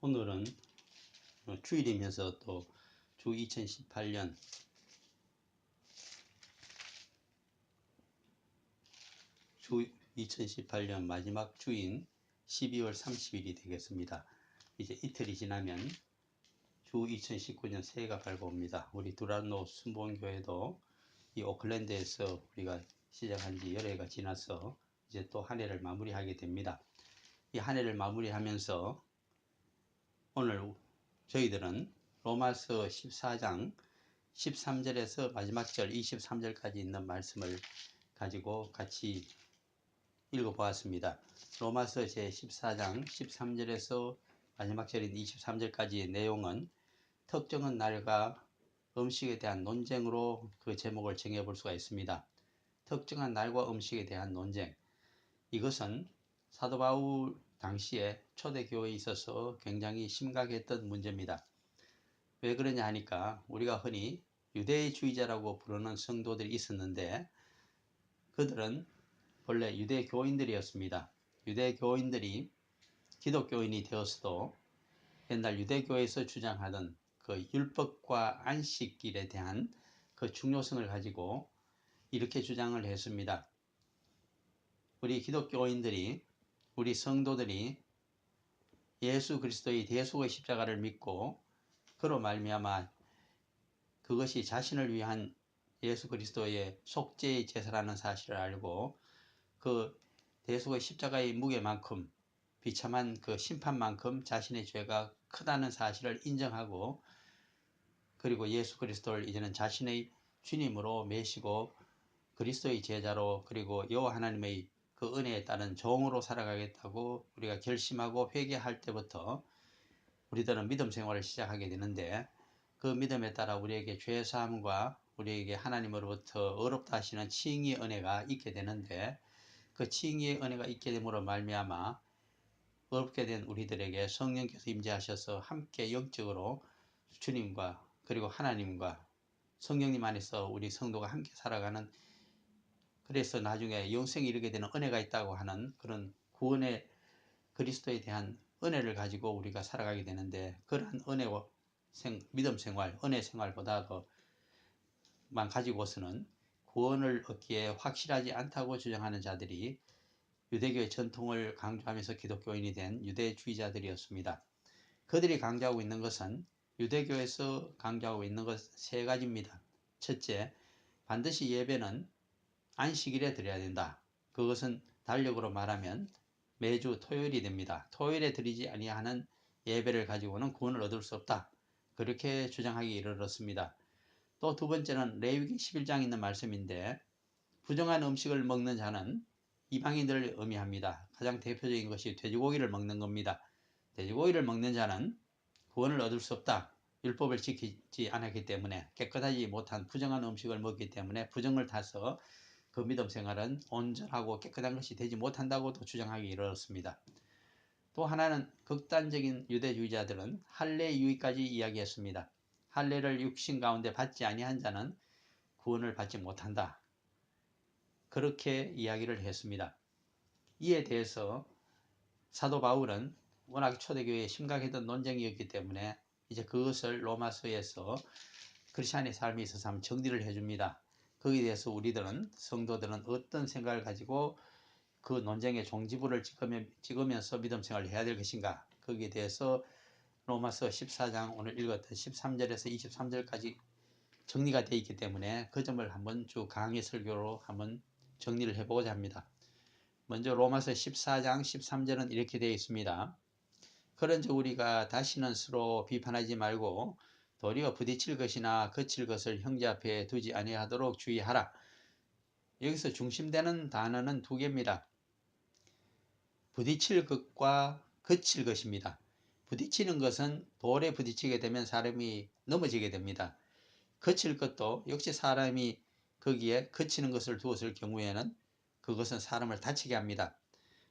오늘은 주일이면서 또 주 2018년 마지막 주인 12월 30일이 되겠습니다. 이제 이틀이 지나면 주 2019년 새해가 밝아옵니다. 우리 두란노 순복음교회도 이 오클랜드에서 우리가 시작한 지 열해가 지나서 이제 또 한 해를 마무리하게 됩니다. 이 한 해를 마무리하면서 오늘 저희들은 로마서 14장 13절에서 마지막 절 23절까지 있는 말씀을 가지고 같이 읽어보았습니다. 로마서 제14장 13절에서 마지막 절인 23절까지의 내용은 특정한 날과 음식에 대한 논쟁으로 그 제목을 정해볼 수가 있습니다. 특정한 날과 음식에 대한 논쟁. 이것은 사도 바울 당시에 초대교회에 있어서 굉장히 심각했던 문제입니다. 왜 그러냐 하니까 우리가 흔히 유대주의자라고 부르는 성도들이 있었는데 그들은 원래 유대교인들이었습니다. 유대교인들이 기독교인이 되었어도 옛날 유대교에서 주장하던 그 율법과 안식일에 대한 그 중요성을 가지고 이렇게 주장을 했습니다. 우리 기독교인들이, 우리 성도들이 예수 그리스도의 대속의 십자가를 믿고 그로 말미암아 그것이 자신을 위한 예수 그리스도의 속죄의 제사라는 사실을 알고 그 대속의 십자가의 무게만큼 비참한 그 심판만큼 자신의 죄가 크다는 사실을 인정하고 그리고 예수 그리스도를 이제는 자신의 주님으로 메시고 그리스도의 제자로 그리고 여호와 하나님의 그 은혜에 따른 종으로 살아가겠다고 우리가 결심하고 회개할 때부터 우리들은 믿음 생활을 시작하게 되는데 그 믿음에 따라 우리에게 죄사함과 우리에게 하나님으로부터 어렵다 하시는 칭의의 은혜가 있게 되는데 그 칭의의 은혜가 있게 됨으로 말미암아 어렵게 된 우리들에게 성령께서 임재하셔서 함께 영적으로 주님과 그리고 하나님과 성령님 안에서 우리 성도가 함께 살아가는 그래서 나중에 영생에 이르게 되는 은혜가 있다고 하는 그런 구원의 그리스도에 대한 은혜를 가지고 우리가 살아가게 되는데 그러한 은혜와 믿음 생활, 은혜 생활보다도 만 가지고서는 구원을 얻기에 확실하지 않다고 주장하는 자들이 유대교의 전통을 강조하면서 기독교인이 된 유대주의자들이었습니다. 그들이 강조하고 있는 것은 유대교에서 강조하고 있는 것 세 가지입니다. 첫째, 반드시 예배는 안식일에 드려야 된다. 그것은 달력으로 말하면 매주 토요일이 됩니다. 토요일에 드리지 아니하는 예배를 가지고는 구원을 얻을 수 없다. 그렇게 주장하기 이르렀습니다. 또 두 번째는 레위기 11장에 있는 말씀인데 부정한 음식을 먹는 자는 이방인들을 의미합니다. 가장 대표적인 것이 돼지고기를 먹는 겁니다. 돼지고기를 먹는 자는 구원을 얻을 수 없다. 율법을 지키지 않았기 때문에 깨끗하지 못한 부정한 음식을 먹기 때문에 부정을 타서 그 믿음 생활은 온전하고 깨끗한 것이 되지 못한다고도 주장하기 이르렀습니다. 또 하나는 극단적인 유대주의자들은 할례 유의까지 이야기했습니다. 할례를 육신 가운데 받지 아니한 자는 구원을 받지 못한다. 그렇게 이야기를 했습니다. 이에 대해서 사도 바울은 워낙 초대교회에 심각했던 논쟁이었기 때문에 이제 그것을 로마서에서 크리스찬의 삶에 있어서 한번 정리를 해줍니다. 거기에 대해서 우리들은 성도들은 어떤 생각을 가지고 그 논쟁의 종지부를 찍으면서 믿음 생활을 해야 될 것인가 거기에 대해서 로마서 14장 오늘 읽었던 13절에서 23절까지 정리가 되어 있기 때문에 그 점을 한번 쭉 강의 설교로 한번 정리를 해보고자 합니다. 먼저 로마서 14장 13절은 이렇게 되어 있습니다. 그런즉 우리가 다시는 서로 비판하지 말고 도리어 부딪힐 것이나 거칠 것을 형제 앞에 두지 아니하도록 주의하라. 여기서 중심되는 단어는 두 개입니다. 부딪힐 것과 거칠 것입니다. 부딪히는 것은 돌에 부딪히게 되면 사람이 넘어지게 됩니다. 거칠 것도 역시 사람이 거기에 거치는 것을 두었을 경우에는 그것은 사람을 다치게 합니다.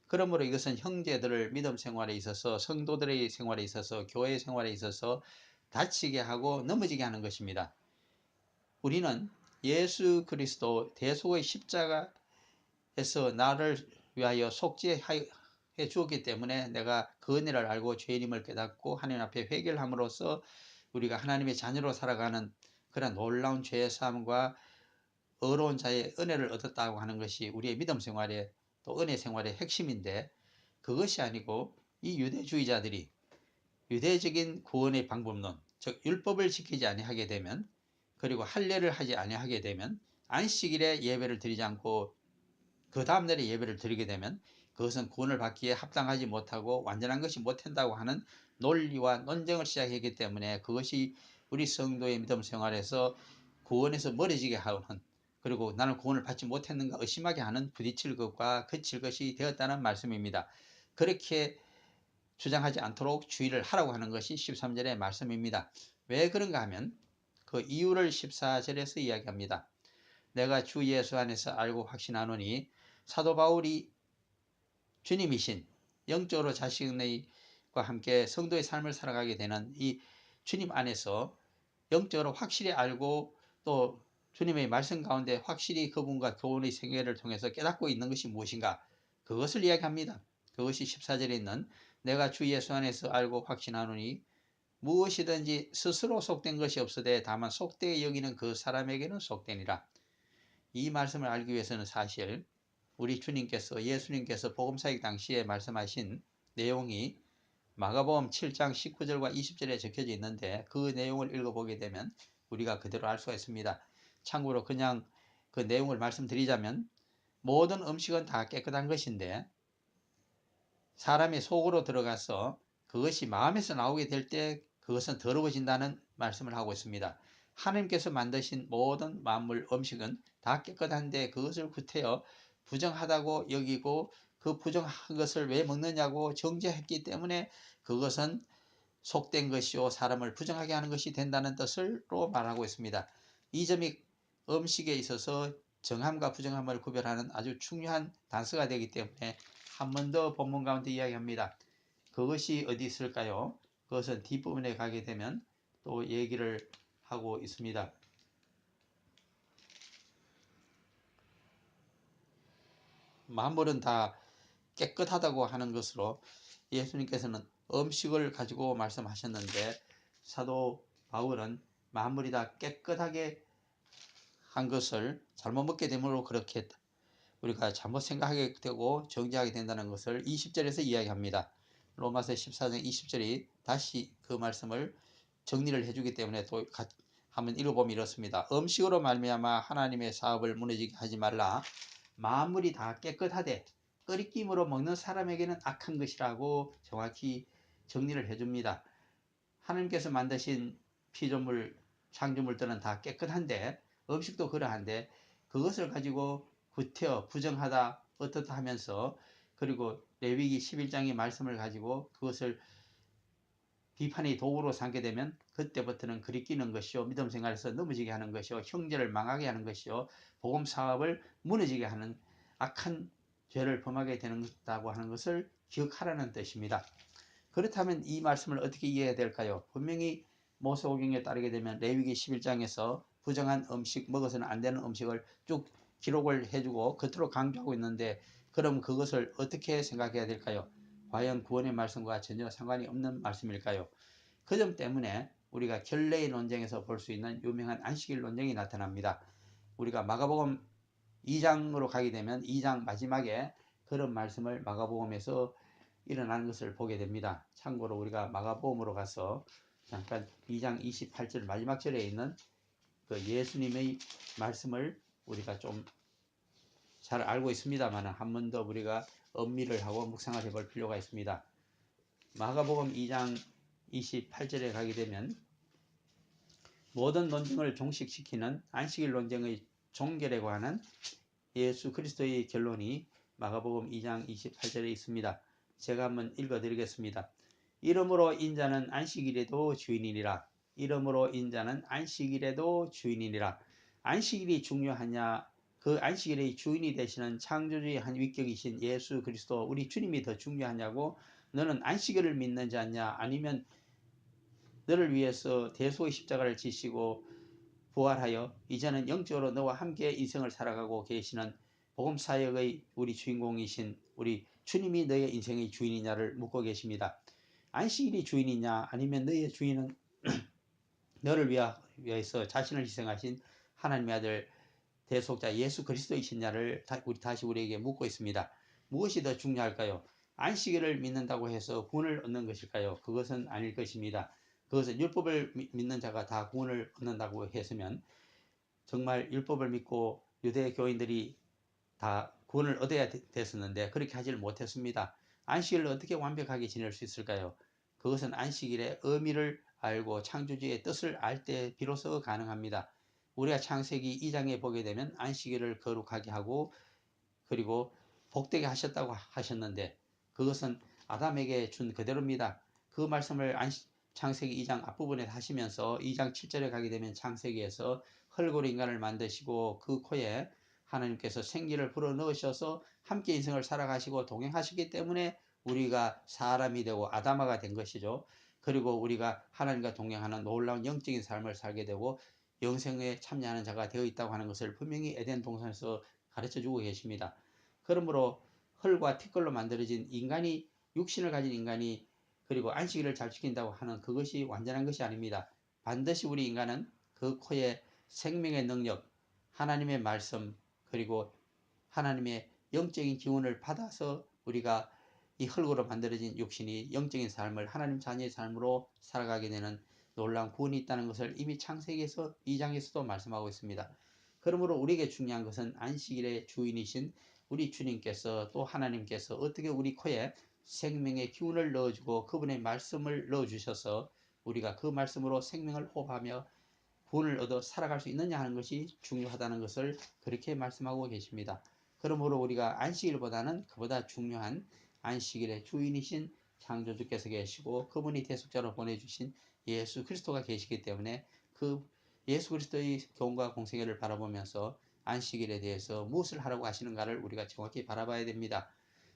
그러므로 이것은 형제들을 믿음 생활에 있어서 성도들의 생활에 있어서 교회 생활에 있어서 다치게 하고 넘어지게 하는 것입니다. 우리는 예수 그리스도 대속의 십자가에서 나를 위하여 속죄해 주었기 때문에 내가 그 은혜를 알고 죄인임을 깨닫고 하나님 앞에 회개를 함으로써 우리가 하나님의 자녀로 살아가는 그런 놀라운 죄의 삶과 의로운 자의 은혜를 얻었다고 하는 것이 우리의 믿음 생활의 또 은혜 생활의 핵심인데, 그것이 아니고 이 유대주의자들이 유대적인 구원의 방법론, 즉 율법을 지키지 아니하게 되면, 그리고 할례를 하지 아니하게 되면, 안식일에 예배를 드리지 않고 그 다음날에 예배를 드리게 되면 그것은 구원을 받기에 합당하지 못하고 완전한 것이 못한다고 하는 논리와 논쟁을 시작했기 때문에, 그것이 우리 성도의 믿음 생활에서 구원에서 멀어지게 하는, 그리고 나는 구원을 받지 못했는가 의심하게 하는 부딪힐 것과 그칠 것이 되었다는 말씀입니다. 그렇게 주장하지 않도록 주의를 하라고 하는 것이 13절의 말씀입니다. 왜 그런가 하면 그 이유를 14절에서 이야기합니다. 내가 주 예수 안에서 알고 확신하노니, 사도 바울이 주님이신 영적으로 자신과 함께 성도의 삶을 살아가게 되는 이 주님 안에서 영적으로 확실히 알고 또 주님의 말씀 가운데 확실히 그분과 교훈의 생애를 통해서 깨닫고 있는 것이 무엇인가, 그것을 이야기합니다. 그것이 14절에 있는 내가 주 예수 안에서 알고 확신하노니 무엇이든지 스스로 속된 것이 없으되 다만 속되게 여기는 그 사람에게는 속되니라. 이 말씀을 알기 위해서는 사실 우리 주님께서, 예수님께서 복음사역 당시에 말씀하신 내용이 마가복음 7장 19절과 20절에 적혀져 있는데, 그 내용을 읽어보게 되면 우리가 그대로 알 수가 있습니다. 참고로 그냥 그 내용을 말씀드리자면, 모든 음식은 다 깨끗한 것인데 사람의 속으로 들어가서 그것이 마음에서 나오게 될 때 그것은 더러워진다는 말씀을 하고 있습니다. 하나님께서 만드신 모든 만물 음식은 다 깨끗한데 그것을 구태여 부정하다고 여기고 그 부정한 것을 왜 먹느냐고 정죄했기 때문에 그것은 속된 것이요 사람을 부정하게 하는 것이 된다는 뜻으로 말하고 있습니다. 이 점이 음식에 있어서 정함과 부정함을 구별하는 아주 중요한 단서가 되기 때문에 한 번 더 본문 가운데 이야기합니다. 그것이 어디 있을까요? 그것은 뒷부분에 가게 되면 또 얘기를 하고 있습니다. 만물은 다 깨끗하다고 하는 것으로 예수님께서는 음식을 가지고 말씀하셨는데, 사도 바울은 만물이 다 깨끗하게 한 것을 잘못 먹게 되므로 그렇게 우리가 잘못 생각하게 되고 정죄하게 된다는 것을 20절에서 이야기합니다. 로마서 14장 20절이 다시 그 말씀을 정리를 해주기 때문에 또 한번 읽어보면 이렇습니다. 음식으로 말미암아 하나님의 사업을 무너지게 하지 말라. 만물이 다 깨끗하되 끓이김으로 먹는 사람에게는 악한 것이라고 정확히 정리를 해줍니다. 하나님께서 만드신 피조물, 창조물들은 다 깨끗한데, 음식도 그러한데 그것을 가지고 구태여 부정하다 어떻다 하면서, 그리고 레위기 11장의 말씀을 가지고 그것을 비판의 도구로 삼게 되면 그때부터는 그리끼는 것이요 믿음 생활에서 넘어지게 하는 것이요 형제를 망하게 하는 것이요 복음 사업을 무너지게 하는 악한 죄를 범하게 되는다고 하는 것을 기억하라는 뜻입니다. 그렇다면 이 말씀을 어떻게 이해해야 될까요? 분명히 모세오경에 따르게 되면 레위기 11장에서 부정한 음식, 먹어서는 안 되는 음식을 쭉 기록을 해주고 겉으로 강조하고 있는데, 그럼 그것을 어떻게 생각해야 될까요? 과연 구원의 말씀과 전혀 상관이 없는 말씀일까요? 그 점 때문에 우리가 결례의 논쟁에서 볼 수 있는 유명한 안식일 논쟁이 나타납니다. 우리가 마가복음 2장으로 가게 되면 2장 마지막에 그런 말씀을 마가복음에서 일어나는 것을 보게 됩니다. 참고로 우리가 마가복음으로 가서 잠깐 2장 28절 마지막 절에 있는 그 예수님의 말씀을 우리가 좀 잘 알고 있습니다만 한 번 더 우리가 엄미를 하고 묵상을 해볼 필요가 있습니다. 마가복음 2장 28절에 가게 되면 모든 논쟁을 종식시키는 안식일 논쟁의 종결에 관한 예수 그리스도의 결론이 마가복음 2장 28절에 있습니다. 제가 한번 읽어드리겠습니다. 이러므로 인자는 안식일에도 주인이니라. 이러므로 인자는 안식일에도 주인이니라. 안식일이 중요하냐? 그 안식일의 주인이 되시는 창조주의 한 위격이신 예수 그리스도 우리 주님이 더 중요하냐고? 너는 안식일을 믿는지 않냐? 아니면 너를 위해서 대속의 십자가를 지시고 부활하여 이제는 영적으로 너와 함께 인생을 살아가고 계시는 복음사역의 우리 주인공이신 우리 주님이 너의 인생의 주인이냐를 묻고 계십니다. 안식일이 주인이냐 아니면 너의 주인은 너를 위해서 자신을 희생하신 하나님의 아들 대속자 예수 그리스도이시냐를 다시 우리에게 묻고 있습니다. 무엇이 더 중요할까요? 안식일을 믿는다고 해서 구원을 얻는 것일까요? 그것은 아닐 것입니다. 그것은 율법을 믿는 자가 다 구원을 얻는다고 했으면 정말 율법을 믿고 유대 교인들이 다 구원을 얻어야 됐었는데 그렇게 하지를 못했습니다. 안식일을 어떻게 완벽하게 지낼 수 있을까요? 그것은 안식일의 의미를 알고 창조주의 뜻을 알 때 비로소 가능합니다. 우리가 창세기 2장에 보게 되면 안식일을 거룩하게 하고 그리고 복되게 하셨다고 하셨는데 그것은 아담에게 준 그대로입니다. 그 말씀을 창세기 2장 앞부분에 하시면서 2장 7절에 가게 되면 창세기에서 흙으로 인간을 만드시고 그 코에 하나님께서 생기를 불어넣으셔서 함께 인생을 살아가시고 동행하시기 때문에 우리가 사람이 되고 아담아가 된 것이죠. 그리고 우리가 하나님과 동행하는 놀라운 영적인 삶을 살게 되고 영생에 참여하는 자가 되어 있다고 하는 것을 분명히 에덴 동산에서 가르쳐주고 계십니다. 그러므로 흙과 티끌로 만들어진 인간이 육신을 가진 인간이 그리고 안식일을 잘 지킨다고 하는 그것이 완전한 것이 아닙니다. 반드시 우리 인간은 그 코에 생명의 능력, 하나님의 말씀 그리고 하나님의 영적인 기운을 받아서 우리가 이 흙으로 만들어진 육신이 영적인 삶을 하나님 자녀의 삶으로 살아가게 되는 놀라운 구원이 있다는 것을 이미 창세기에서 2장에서도 말씀하고 있습니다. 그러므로 우리에게 중요한 것은 안식일의 주인이신 우리 주님께서 또 하나님께서 어떻게 우리 코에 생명의 기운을 넣어주고 그분의 말씀을 넣어주셔서 우리가 그 말씀으로 생명을 호흡하며 구원을 얻어 살아갈 수 있느냐 하는 것이 중요하다는 것을 그렇게 말씀하고 계십니다. 그러므로 우리가 안식일보다는 그보다 중요한 안식일의 주인이신 창조주께서 계시고 그분이 대속자로 보내주신 예수 그리스도가 계시기 때문에 그 예수 그리스도의 교훈과 공생애를 바라보면서 안식일에 대해서 무엇을 하라고 하시는가를 우리가 정확히 바라봐야 됩니다.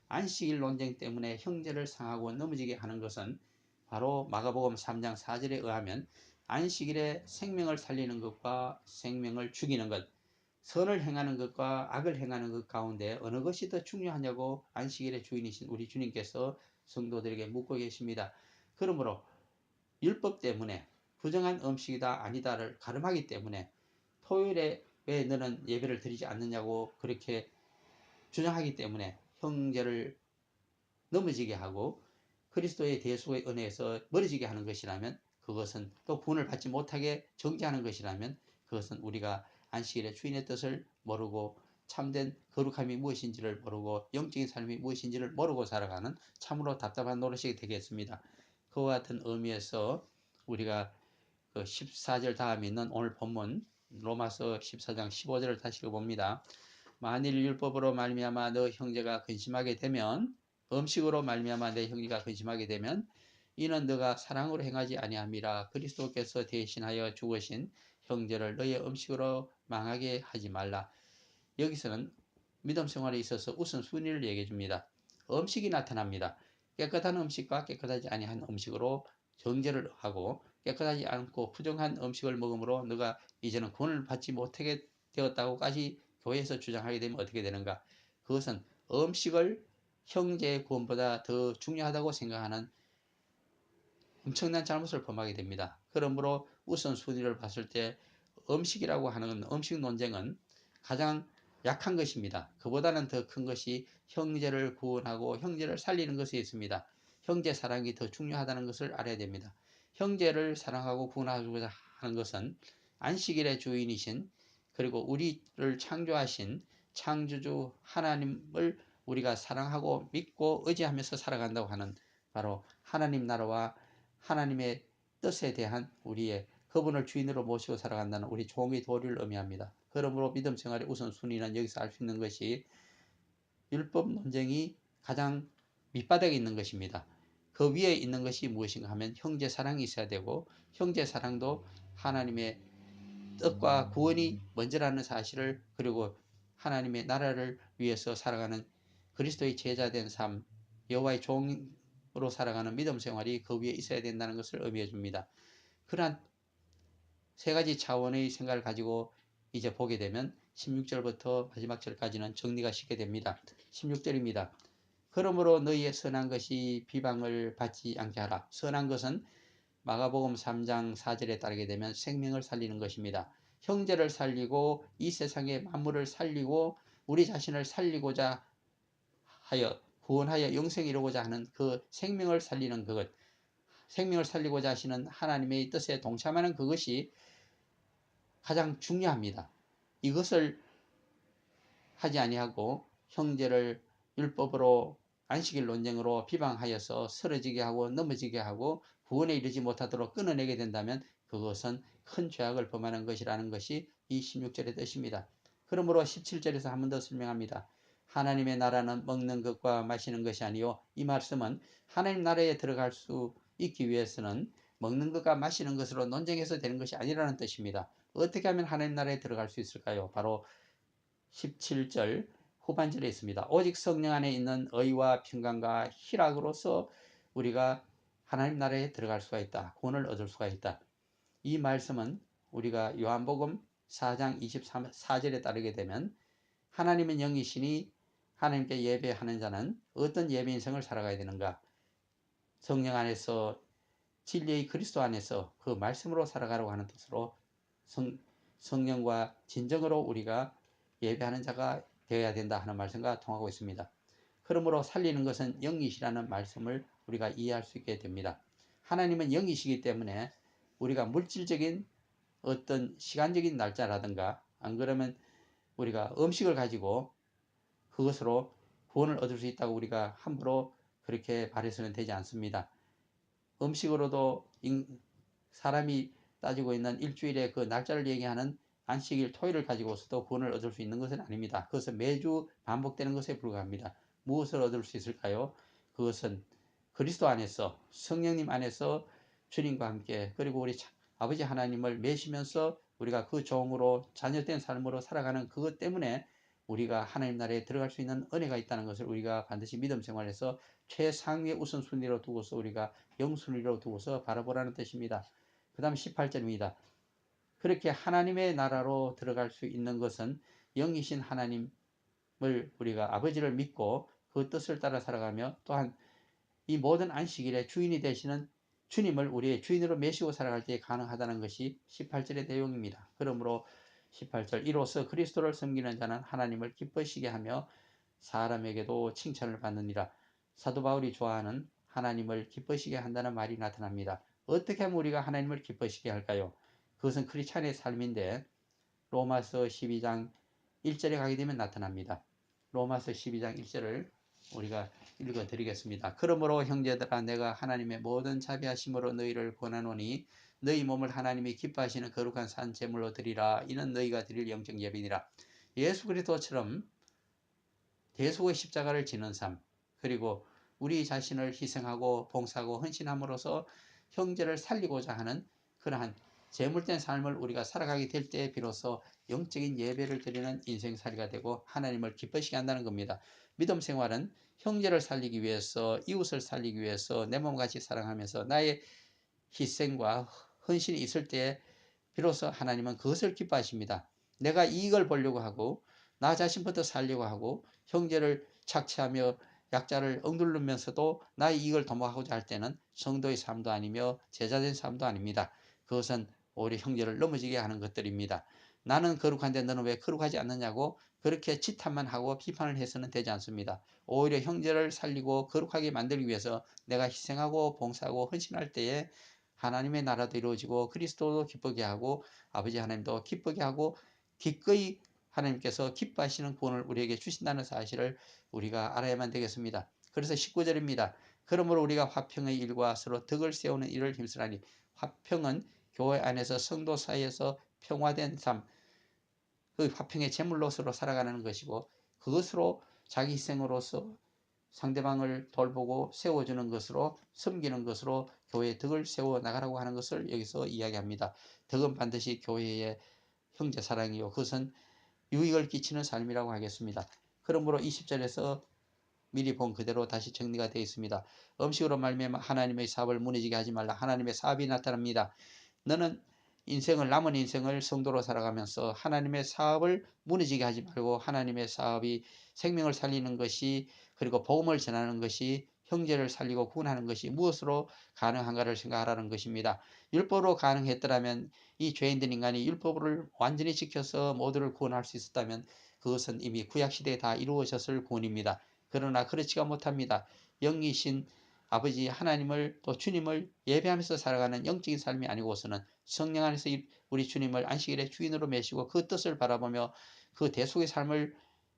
안식일 논쟁 때문에 형제를 상하고 넘어지게 하는 것은 바로 마가복음 3장 4절에 의하면 안식일에 생명을 살리는 것과 생명을 죽이는 것, 선을 행하는 것과 악을 행하는 것 가운데 어느 것이 더 중요하냐고 안식일의 주인이신 우리 주님께서 성도들에게 묻고 계십니다. 그러므로 율법 때문에 부정한 음식이다 아니다를 가름하기 때문에 토요일에 왜 너는 예배를 드리지 않느냐고 그렇게 주장하기 때문에 형제를 넘어지게 하고 그리스도의 대속의 은혜에서 멀어지게 하는 것이라면 그것은 또 구원을 받지 못하게 정죄하는 것이라면 그것은 우리가 안식일의 주인의 뜻을 모르고 참된 거룩함이 무엇인지를 모르고 영적인 삶이 무엇인지를 모르고 살아가는 참으로 답답한 노릇이 되겠습니다. 그와 같은 의미에서 우리가 그 14절 다음에 있는 오늘 본문 로마서 14장 15절을 다시 읽어봅니다. 만일 율법으로 말미암아 너 형제가 근심하게 되면 음식으로 말미암아 내 형제가 근심하게 되면 이는 너가 사랑으로 행하지 아니함이라. 그리스도께서 대신하여 죽으신 형제를 너의 음식으로 망하게 하지 말라. 여기서는 믿음 생활에 있어서 우선순위를 얘기해 줍니다. 음식이 나타납니다. 깨끗한 음식과 깨끗하지 아니한 음식으로 정죄를 하고 깨끗하지 않고 부정한 음식을 먹음으로 너가 이제는 구원을 받지 못하게 되었다고까지 교회에서 주장하게 되면 어떻게 되는가? 그것은 음식을 형제의 구원보다 더 중요하다고 생각하는 엄청난 잘못을 범하게 됩니다. 그러므로 우선순위를 봤을 때 음식이라고 하는 음식 논쟁은 가장 약한 것입니다. 그보다는 더 큰 것이 형제를 구원하고 형제를 살리는 것에 있습니다. 형제 사랑이 더 중요하다는 것을 알아야 됩니다. 형제를 사랑하고 구원하고자 하는 것은 안식일의 주인이신 그리고 우리를 창조하신 창조주 하나님을 우리가 사랑하고 믿고 의지하면서 살아간다고 하는 바로 하나님 나라와 하나님의 뜻에 대한 우리의 그분을 주인으로 모시고 살아간다는 우리 종의 도리를 의미합니다. 그러므로 믿음 생활의 우선순위는 여기서 알 수 있는 것이 율법 논쟁이 가장 밑바닥에 있는 것입니다. 그 위에 있는 것이 무엇인가 하면 형제 사랑이 있어야 되고 형제 사랑도 하나님의 뜻과 구원이 먼저라는 사실을 그리고 하나님의 나라를 위해서 살아가는 그리스도의 제자된 삶, 여호와의 종으로 살아가는 믿음 생활이 그 위에 있어야 된다는 것을 의미해 줍니다. 그러한 세 가지 차원의 생각을 가지고 이제 보게 되면 16절부터 마지막 절까지는 정리가 쉽게 됩니다. 16절입니다. 그러므로 너희의 선한 것이 비방을 받지 않게 하라. 선한 것은 마가복음 3장 4절에 따르게 되면 생명을 살리는 것입니다. 형제를 살리고 이 세상의 만물을 살리고 우리 자신을 살리고자 하여 구원하여 영생 이루고자 하는 그 생명을 살리는 그것, 생명을 살리고자 하시는 하나님의 뜻에 동참하는 그것이 가장 중요합니다. 이것을 하지 아니하고 형제를 율법으로 안식일 논쟁으로 비방하여서 쓰러지게 하고 넘어지게 하고 구원에 이르지 못하도록 끊어내게 된다면 그것은 큰 죄악을 범하는 것이라는 것이 이 16절의 뜻입니다. 그러므로 17절에서 한 번 더 설명합니다. 하나님의 나라는 먹는 것과 마시는 것이 아니요, 이 말씀은 하나님 나라에 들어갈 수 있기 위해서는 먹는 것과 마시는 것으로 논쟁해서 되는 것이 아니라는 뜻입니다. 어떻게 하면 하나님 나라에 들어갈 수 있을까요? 바로 17절 후반절에 있습니다. 오직 성령 안에 있는 의와 평강과 희락으로서 우리가 하나님 나라에 들어갈 수가 있다. 구원을 얻을 수가 있다. 이 말씀은 우리가 요한복음 4장 24절에 따르게 되면 하나님은 영이시니 하나님께 예배하는 자는 어떤 예배 인생을 살아가야 되는가? 성령 안에서 진리의 그리스도 안에서 그 말씀으로 살아가려고 하는 뜻으로 성령과 진정으로 우리가 예배하는 자가 되어야 된다 하는 말씀과 통하고 있습니다. 그러므로 살리는 것은 영이시라는 말씀을 우리가 이해할 수 있게 됩니다. 하나님은 영이시기 때문에 우리가 물질적인 어떤 시간적인 날짜라든가 안 그러면 우리가 음식을 가지고 그것으로 구원을 얻을 수 있다고 우리가 함부로 그렇게 말해서는 되지 않습니다. 음식으로도 사람이 따지고 있는 일주일의 그 날짜를 얘기하는 안식일 토요일을 가지고서도 구원을 얻을 수 있는 것은 아닙니다. 그것은 매주 반복되는 것에 불과합니다. 무엇을 얻을 수 있을까요? 그것은 그리스도 안에서 성령님 안에서 주님과 함께 그리고 우리 아버지 하나님을 매시면서 우리가 그 종으로 자녀된 삶으로 살아가는 그것 때문에 우리가 하나님 나라에 들어갈 수 있는 은혜가 있다는 것을 우리가 반드시 믿음 생활에서 최상위의 우선순위로 두고서 우리가 영순위로 두고서 바라보라는 뜻입니다. 그 다음 18절입니다. 그렇게 하나님의 나라로 들어갈 수 있는 것은 영이신 하나님을 우리가 아버지를 믿고 그 뜻을 따라 살아가며 또한 이 모든 안식일의 주인이 되시는 주님을 우리의 주인으로 메시고 살아갈 때 가능하다는 것이 18절의 내용입니다. 그러므로 18절 이로써 그리스도를 섬기는 자는 하나님을 기쁘시게 하며 사람에게도 칭찬을 받느니라. 사도 바울이 좋아하는 하나님을 기쁘시게 한다는 말이 나타납니다. 어떻게 하면 우리가 하나님을 기쁘시게 할까요? 그것은 크리스찬의 삶인데 로마서 12장 1절에 가게 되면 나타납니다. 로마서 12장 1절을 우리가 읽어드리겠습니다. 그러므로 형제들아 내가 하나님의 모든 자비하심으로 너희를 권하노니 너희 몸을 하나님이 기뻐하시는 거룩한 산 제물로 드리라. 이는 너희가 드릴 영적 예배니라. 예수 그리스도처럼 대속의 십자가를 지는 삶 그리고 우리 자신을 희생하고 봉사하고 헌신함으로써 형제를 살리고자 하는 그러한 제물된 삶을 우리가 살아가게 될 때에 비로소 영적인 예배를 드리는 인생살이가 되고 하나님을 기쁘시게 한다는 겁니다. 믿음 생활은 형제를 살리기 위해서 이웃을 살리기 위해서 내 몸같이 사랑하면서 나의 희생과 헌신이 있을 때에 비로소 하나님은 그것을 기뻐하십니다. 내가 이익을 보려고 하고 나 자신부터 살려고 하고 형제를 착취하며 약자를 억누르면서도 나의 이익을 도모하고자 할 때는 성도의 삶도 아니며 제자된 삶도 아닙니다. 그것은 오히려 형제를 넘어지게 하는 것들입니다. 나는 거룩한데 너는 왜 거룩하지 않느냐고 그렇게 지탄만 하고 비판을 해서는 되지 않습니다. 오히려 형제를 살리고 거룩하게 만들기 위해서 내가 희생하고 봉사하고 헌신할 때에 하나님의 나라도 이루어지고 그리스도도 기쁘게 하고 아버지 하나님도 기쁘게 하고 기꺼이 하나님께서 기뻐하시는 구원을 우리에게 주신다는 사실을 우리가 알아야만 되겠습니다. 그래서 19절입니다. 그러므로 우리가 화평의 일과 서로 덕을 세우는 일을 힘쓰라니. 화평은 교회 안에서 성도 사이에서 평화된 삶, 그 화평의 제물로서로 살아가는 것이고 그것으로 자기 희생으로서 상대방을 돌보고 세워주는 것으로 섬기는 것으로 교회의 덕을 세워 나가라고 하는 것을 여기서 이야기합니다. 덕은 반드시 교회의 형제 사랑이요 그것은 유익을 끼치는 삶이라고 하겠습니다. 그러므로 20절에서 미리 본 그대로 다시 정리가 되어 있습니다. 음식으로 말미암아 하나님의 사업을 무너지게 하지 말라. 하나님의 사업이 나타납니다. 너는 남은 인생을 성도로 살아가면서 하나님의 사업을 무너지게 하지 말고 하나님의 사업이 생명을 살리는 것이, 그리고 복음을 전하는 것이, 형제를 살리고 구원하는 것이 무엇으로 가능한가를 생각하라는 것입니다. 율법으로 가능했더라면, 이 죄인된 인간이 율법을 완전히 지켜서 모두를 구원할 수 있었다면 그것은 이미 구약시대에 다 이루어졌을 구원입니다. 그러나 그렇지가 못합니다. 영이신 아버지 하나님을, 또 주님을 예배하면서 살아가는 영적인 삶이 아니고서는 성령 안에서 우리 주님을 안식일의 주인으로 메시고 그 뜻을 바라보며 그 대속의 삶을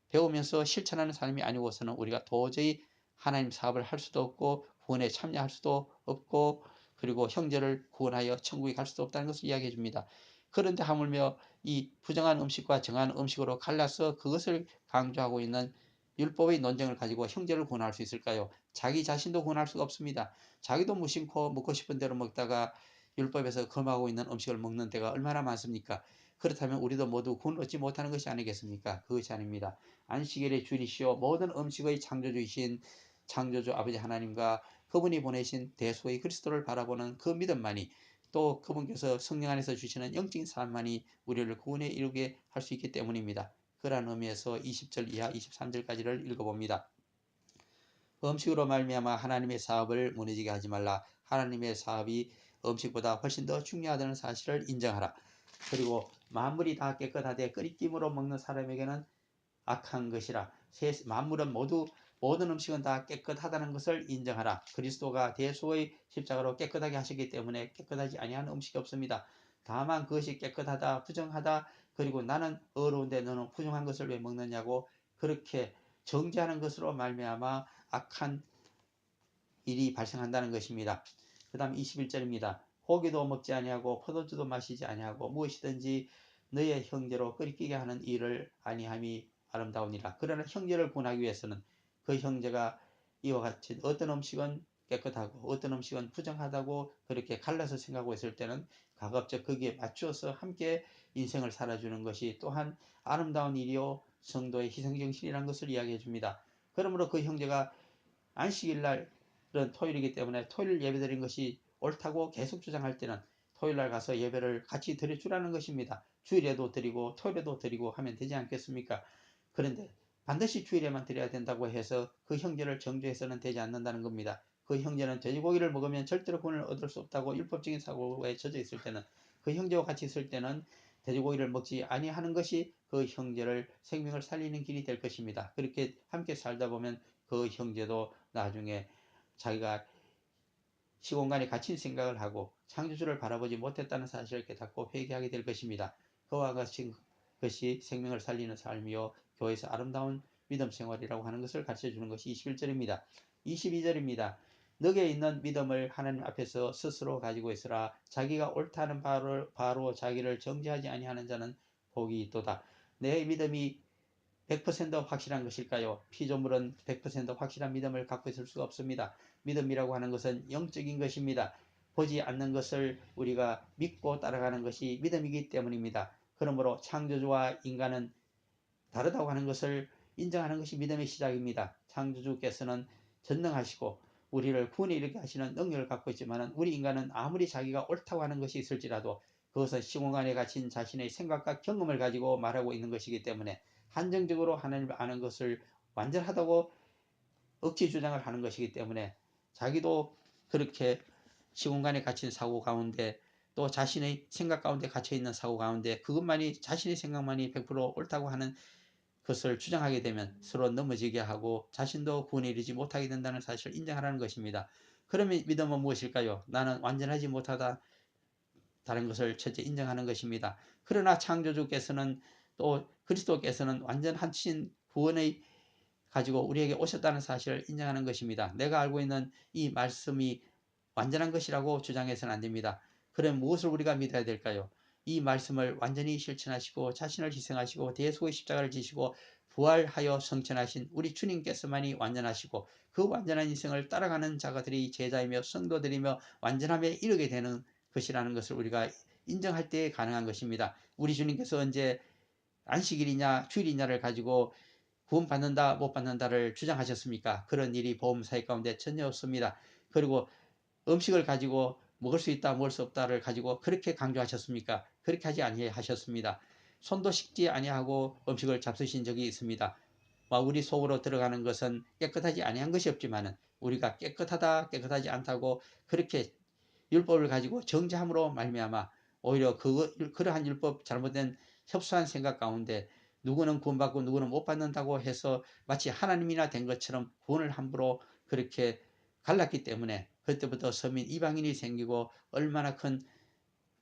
배우면서 실천하는 삶이 아니고서는 우리가 도저히 하나님 사업을 할 수도 없고 구원에 참여할 수도 없고, 그리고 형제를 구원하여 천국에 갈 수도 없다는 것을 이야기해 줍니다. 그런데 하물며 이 부정한 음식과 정한 음식으로 갈라서 그것을 강조하고 있는 율법의 논쟁을 가지고 형제를 구원할 수 있을까요? 자기 자신도 구원할 수가 없습니다. 자기도 무심코 먹고 싶은 대로 먹다가 율법에서 금하고 있는 음식을 먹는 데가 얼마나 많습니까? 그렇다면 우리도 모두 구원 얻지 못하는 것이 아니겠습니까? 그것이 아닙니다. 안식일의 주이시오 모든 음식의 창조주이신 창조주 아버지 하나님과 그분이 보내신 대소의 그리스도를 바라보는 그 믿음만이, 또 그분께서 성령 안에서 주시는 영적인 삶만이 우리를 구원에 이르게 할 수 있기 때문입니다. 그러한 의미에서 20절 이하 23절까지를 읽어봅니다. 음식으로 말미암아 하나님의 사업을 무너지게 하지 말라. 하나님의 사업이 음식보다 훨씬 더 중요하다는 사실을 인정하라. 그리고 만물이 다 깨끗하되 끓이김으로 먹는 사람에게는 악한 것이라. 만물은 모든 음식은 다 깨끗하다는 것을 인정하라. 그리스도가 대속의 십자가로 깨끗하게 하시기 때문에 깨끗하지 아니한 음식이 없습니다. 다만 그것이 깨끗하다, 부정하다, 그리고 나는 어려운데 너는 부정한 것을 왜 먹느냐고 그렇게 정죄하는 것으로 말미암아 악한 일이 발생한다는 것입니다. 그 다음 21절입니다. 고기도 먹지 아니하고 포도주도 마시지 아니하고 무엇이든지 너의 형제로 끓이게 하는 일을 아니함이 아름다우니라. 그러나 형제를 구원하기 위해서는 그 형제가 이와 같이 어떤 음식은 깨끗하고 어떤 음식은 부정하다고 그렇게 갈라서 생각하고 있을 때는 가급적 거기에 맞추어서 함께 인생을 살아주는 것이 또한 아름다운 일이요 성도의 희생정신이라는 것을 이야기해 줍니다. 그러므로 그 형제가 안식일 날은 토요일이기 때문에 토요일 예배드린 것이 옳다고 계속 주장할 때는 토요일날 가서 예배를 같이 드려주라는 것입니다. 주일에도 드리고 토요일에도 드리고 하면 되지 않겠습니까? 그런데 반드시 주일에만 드려야 된다고 해서 그 형제를 정죄해서는 되지 않는다는 겁니다. 그 형제는 돼지고기를 먹으면 절대로 구원을 얻을 수 없다고 율법적인 사고에 젖어 있을 때는, 그 형제와 같이 있을 때는 돼지고기를 먹지 아니하는 것이 그 형제를 생명을 살리는 길이 될 것입니다. 그렇게 함께 살다 보면 그 형제도 나중에 자기가 시공간에 갇힌 생각을 하고 창조주를 바라보지 못했다는 사실을 깨닫고 회개하게 될 것입니다. 그와 같이 것이 생명을 살리는 삶이요 교회에서 아름다운 믿음 생활이라고 하는 것을 가르쳐 주는 것이 21절입니다. 22절입니다. 너게 있는 믿음을 하나님 앞에서 스스로 가지고 있으라. 자기가 옳다는 바로 자기를 정죄하지 아니하는 자는 복이 있도다. 내 믿음이 100% 확실한 것일까요? 피조물은 100% 확실한 믿음을 갖고 있을 수가 없습니다. 믿음이라고 하는 것은 영적인 것입니다. 보지 않는 것을 우리가 믿고 따라가는 것이 믿음이기 때문입니다. 그러므로 창조주와 인간은 다르다고 하는 것을 인정하는 것이 믿음의 시작입니다. 창조주께서는 전능하시고 우리를 구원에 이르게 하시는 능력을 갖고 있지만 우리 인간은 아무리 자기가 옳다고 하는 것이 있을지라도 그것은 시공간에 갇힌 자신의 생각과 경험을 가지고 말하고 있는 것이기 때문에 한정적으로 하나님을 아는 것을 완전하다고 억지 주장을 하는 것이기 때문에 자기도 그렇게 시공간에 갇힌 사고 가운데, 또 자신의 생각 가운데 갇혀있는 사고 가운데 그것만이, 자신의 생각만이 100% 옳다고 하는 것을 주장하게 되면 서로 넘어지게 하고 자신도 구원에 이르지 못하게 된다는 사실을 인정하라는 것입니다. 그러면 믿음은 무엇일까요? 나는 완전하지 못하다 다른 것을 첫째 인정하는 것입니다. 그러나 창조주께서는, 또 그리스도께서는 완전하신 구원의 가지고 우리에게 오셨다는 사실을 인정하는 것입니다. 내가 알고 있는 이 말씀이 완전한 것이라고 주장해서는 안 됩니다. 그럼 무엇을 우리가 믿어야 될까요? 이 말씀을 완전히 실천하시고 자신을 희생하시고 대속의 십자가를 지시고 부활하여 성천하신 우리 주님께서만이 완전하시고 그 완전한 인생을 따라가는 자가들이 제자이며 성도들이며 완전함에 이르게 되는 것이라는 것을 우리가 인정할 때 가능한 것입니다. 우리 주님께서 언제 안식일이냐 주일이냐를 가지고 구원받는다 못 받는다를 주장하셨습니까? 그런 일이 복음 사회 가운데 전혀 없습니다. 그리고 음식을 가지고 먹을 수 있다 먹을 수 없다를 가지고 그렇게 강조하셨습니까? 그렇게 하지 아니하셨습니다. 손도 씻지 아니하고 음식을 잡수신 적이 있습니다. 우리 속으로 들어가는 것은 깨끗하지 아니한 것이 없지만은 우리가 깨끗하다 깨끗하지 않다고 그렇게 율법을 가지고 정죄함으로 말미암아 오히려 그러한 율법 잘못된 협소한 생각 가운데 누구는 구원받고 누구는 못 받는다고 해서 마치 하나님이나 된 것처럼 구원을 함부로 그렇게 갈랐기 때문에 그때부터 서민 이방인이 생기고 얼마나 큰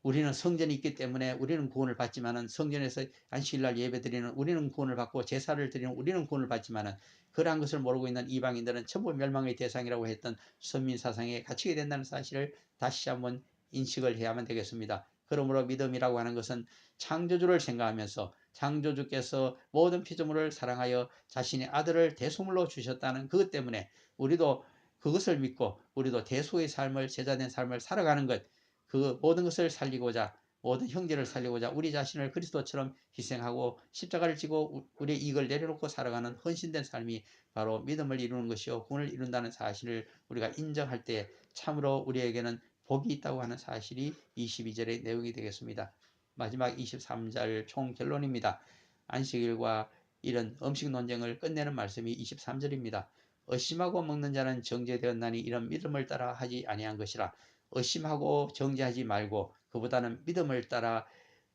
우리는 성전이 있기 때문에 우리는 구원을 받지만은 성전에서 안식일날 예배드리는 우리는 구원을 받고 제사를 드리는 우리는 구원을 받지만은 그러한 것을 모르고 있는 이방인들은 전부 멸망의 대상이라고 했던 선민 사상에 갇히게 된다는 사실을 다시 한번 인식을 해야만 되겠습니다. 그러므로 믿음이라고 하는 것은 창조주를 생각하면서 창조주께서 모든 피조물을 사랑하여 자신의 아들을 대속물로 주셨다는 그것 때문에 우리도 그것을 믿고 우리도 대속의 삶을 제자된 삶을 살아가는 것 그 모든 것을 살리고자 모든 형제를 살리고자 우리 자신을 그리스도처럼 희생하고 십자가를 지고 우리의 이익을 내려놓고 살아가는 헌신된 삶이 바로 믿음을 이루는 것이요 구원을 이룬다는 사실을 우리가 인정할 때 참으로 우리에게는 복이 있다고 하는 사실이 22절의 내용이 되겠습니다. 마지막 23절 총결론입니다. 안식일과 이런 음식 논쟁을 끝내는 말씀이 23절입니다. 의심하고 먹는 자는 정죄되었나니 이런 믿음을 따라 하지 아니한 것이라. 의심하고 정죄하지 말고 그보다는 믿음을 따라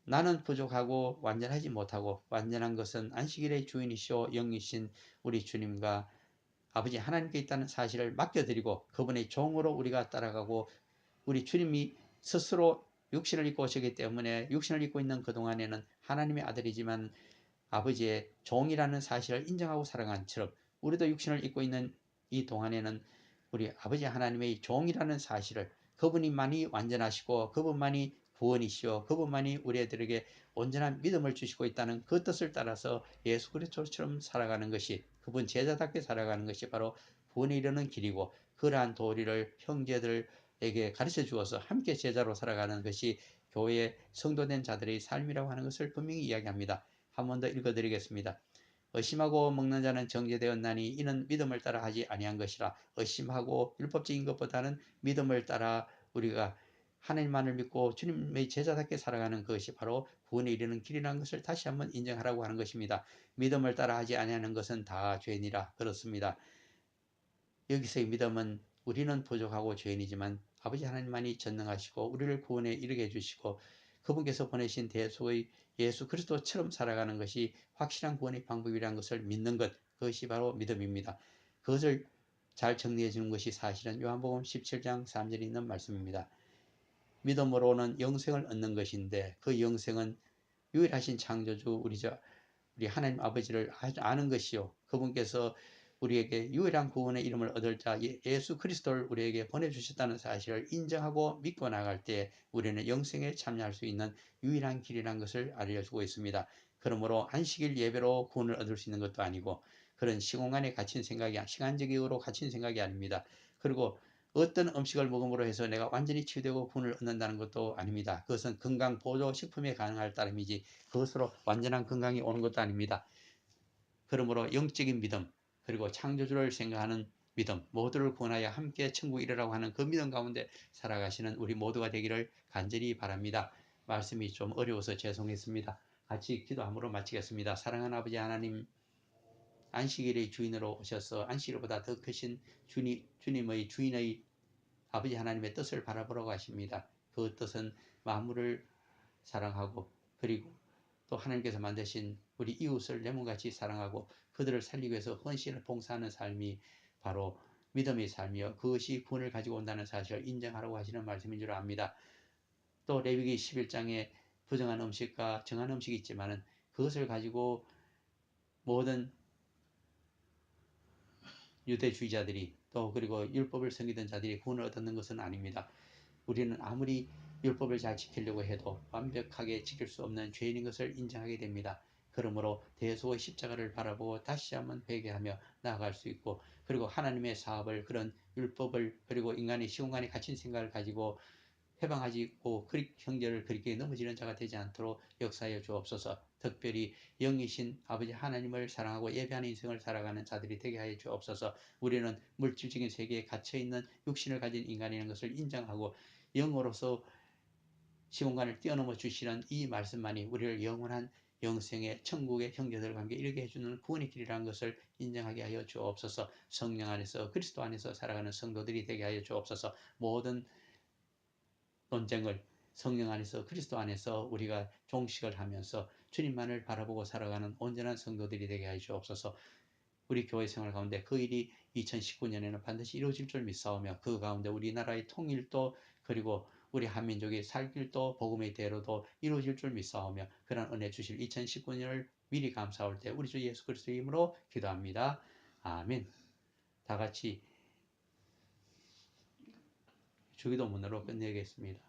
나는 부족하고 완전하지 못하고 완전한 것은 안식일의 주인이시오 영이신 우리 주님과 아버지 하나님께 있다는 사실을 맡겨드리고 그분의 종으로 우리가 따라가고 우리 주님이 스스로 육신을 입고 오시기 때문에 육신을 입고 있는 그동안에는 하나님의 아들이지만 아버지의 종이라는 사실을 인정하고 살아간 처럼 우리도 육신을 입고 있는 이 동안에는 우리 아버지 하나님의 종이라는 사실을 그분이만이 완전하시고 그분만이 구원이시오 그분만이 우리들에게 온전한 믿음을 주시고 있다는 그 뜻을 따라서 예수 그리스도처럼 살아가는 것이 그분 제자답게 살아가는 것이 바로 구원에 이르는 길이고 그러한 도리를 형제들에게 가르쳐 주어서 함께 제자로 살아가는 것이 교회의 성도된 자들의 삶이라고 하는 것을 분명히 이야기합니다. 한 번 더 읽어드리겠습니다. 의심하고 먹는 자는 정죄되었나니 이는 믿음을 따라 하지 아니한 것이라. 의심하고 율법적인 것보다는 믿음을 따라 우리가 하나님만을 믿고 주님의 제자답게 살아가는 것이 바로 구원에 이르는 길이라는 것을 다시 한번 인정하라고 하는 것입니다. 믿음을 따라 하지 아니하는 것은 다 죄니라. 그렇습니다. 여기서의 믿음은 우리는 부족하고 죄인이지만 아버지 하나님만이 전능하시고 우리를 구원에 이르게 해주시고 그분께서 보내신 대속의 예수 그리스도처럼 살아가는 것이 확실한 구원의 방법이라는 것을 믿는 것 그것이 바로 믿음입니다. 그것을 잘 정리해 주는 것이 사실은 요한복음 17장 3절에 있는 말씀입니다. 믿음으로는 영생을 얻는 것인데 그 영생은 유일하신 창조주 우리 하나님 아버지를 아는 것이요 그분께서 우리에게 유일한 구원의 이름을 얻을 자 예수 그리스도를 우리에게 보내주셨다는 사실을 인정하고 믿고 나갈 때 우리는 영생에 참여할 수 있는 유일한 길이라는 것을 알려주고 있습니다. 그러므로 안식일 예배로 구원을 얻을 수 있는 것도 아니고 그런 시공간에 갇힌 생각이 시간적으로 갇힌 생각이 아닙니다. 그리고 어떤 음식을 먹음으로 해서 내가 완전히 치유되고 구원을 얻는다는 것도 아닙니다. 그것은 건강 보조 식품에 가능할 따름이지 그것으로 완전한 건강이 오는 것도 아닙니다. 그러므로 영적인 믿음 그리고 창조주를 생각하는 믿음 모두를 구원하여 함께 천국에 이르라고 하는 그 믿음 가운데 살아가시는 우리 모두가 되기를 간절히 바랍니다. 말씀이 좀 어려워서 죄송했습니다. 같이 기도함으로 마치겠습니다. 사랑하는 아버지 하나님 안식일의 주인으로 오셔서 안식일보다 더 크신 주님의 주인의 아버지 하나님의 뜻을 바라보라고 하십니다. 그 뜻은 만물을 사랑하고 그리고 또 하나님께서 만드신 우리 이웃을 내 몸같이 사랑하고 그들을 살리기 위해서 헌신을 봉사하는 삶이 바로 믿음의 삶이요 그것이 구원을 가지고 온다는 사실을 인정하라고 하시는 말씀인 줄 압니다. 또 레위기 11장에 부정한 음식과 정한 음식이 있지만은 그것을 가지고 모든 유대주의자들이 또 그리고 율법을 섬기던 자들이 구원을 얻는 것은 아닙니다. 우리는 아무리 율법을 잘 지키려고 해도 완벽하게 지킬 수 없는 죄인인 것을 인정하게 됩니다. 그러므로 대속의 십자가를 바라보고 다시 한번 회개하며 나아갈 수 있고 그리고 하나님의 사업을 그런 율법을 그리고 인간의 시공간에 갇힌 생각을 가지고 해방하지고 형제를 그렇게 넘어지는 자가 되지 않도록 역사하여 주옵소서. 특별히 영이신 아버지 하나님을 사랑하고 예배하는 인생을 살아가는 자들이 되게 하여 주옵소서. 우리는 물질적인 세계에 갇혀있는 육신을 가진 인간이라는 것을 인정하고 영으로서 시공간을 뛰어넘어 주시는 이 말씀만이 우리를 영원한 영생의 천국의 형제들과 함께 이르게 해주는 구원의 길이라는 것을 인정하게 하여 주옵소서. 성령 안에서 그리스도 안에서 살아가는 성도들이 되게 하여 주옵소서. 모든 논쟁을 성령 안에서 그리스도 안에서 우리가 종식을 하면서 주님만을 바라보고 살아가는 온전한 성도들이 되게 하여 주옵소서. 우리 교회 생활 가운데 그 일이 2019년에는 반드시 이루어질 줄 믿사오며 그 가운데 우리나라의 통일도 그리고 우리 한민족이 살 길도 복음의 대로도 이루어질 줄 믿사오며 그런 은혜 주실 2019년을 미리 감사할 때 우리 주 예수 그리스도의 이름으로 기도합니다. 아멘. 다 같이 주기도문으로 끝내겠습니다.